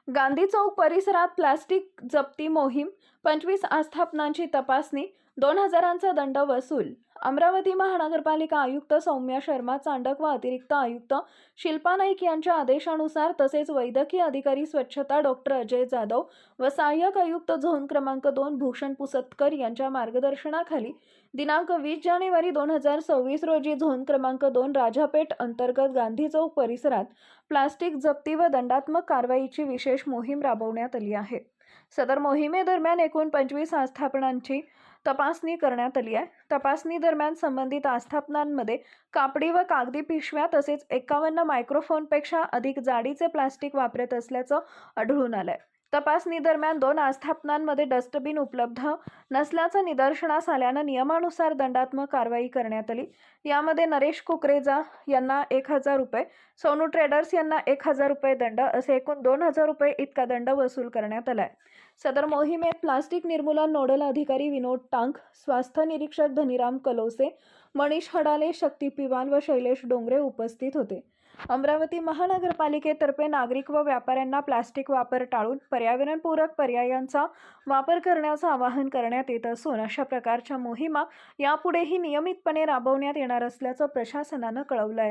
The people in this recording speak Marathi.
गांधी चौक परिसरात प्लास्टिक जप्ती मोहीम, 25 आस्थापनांची तपासणी, 2,000चा दंड वसूल. अमरावती महानगरपालिका आयुक्त सौम्या शर्मा चांडक व अतिरिक्त आयुक्त शिल्पा नाईक यांच्या आदेशानुसार तसेच वैद्यकीय अधिकारी स्वच्छता डॉक्टर अजय जाधव व सहाय्यक आयुक्त झोन क्रमांक 2 भूषण पुसतकर यांच्या मार्गदर्शनाखाली दिनांक 20 जानेवारी 2026 रोजी झोन क्रमांक 2 राजापेठ अंतर्गत गांधी चौक परिसरात प्लास्टिक जप्ती व दंडात्मक कारवाईची विशेष मोहीम राबवण्यात आली आहे. सदर मोहिमेदरम्यान एकूण 25 आस्थापनांची तपासणी करण्यात आली आहे. तपासणी दरम्यान संबंधित आस्थापनांमध्ये कापडी व कागदी पिशव्या तसेच 51 मायक्रोफोनपेक्षा अधिक जाडीचे प्लास्टिक वापरत असल्याचं आढळून आलंय. तपासणी दरम्यान 2 आस्थापनांमध्ये डस्टबिन उपलब्ध नसल्याचं निदर्शनास आल्यानं नियमानुसार दंडात्मक कारवाई करण्यात आली. यामध्ये नरेश कुकरेजा यांना 1,000 रुपये, सोनू ट्रेडर्स यांना 1,000 रुपये दंड असे एकूण 2,000 रुपये इतका दंड वसूल करण्यात आलाय. सदर मोहिमेत प्लास्टिक निर्मूलन नोडल अधिकारी विनोद टांक, स्वास्थ्य निरीक्षक धनीराम कलोसे, मनीष हडाले, शक्ती पिवाल व शैलेश डोंगरे उपस्थित होते. अमरावती महानगरपालिकेतर्फे नागरिक व व्यापाऱ्यांना प्लास्टिक वापर टाळून पर्यावरणपूरक पर्यायांचा वापर करण्याचं आवाहन करण्यात येत असून अशा प्रकारच्या मोहिमा यापुढेही नियमितपणे राबवण्यात येणार असल्याचं प्रशासनानं कळवलं आहे.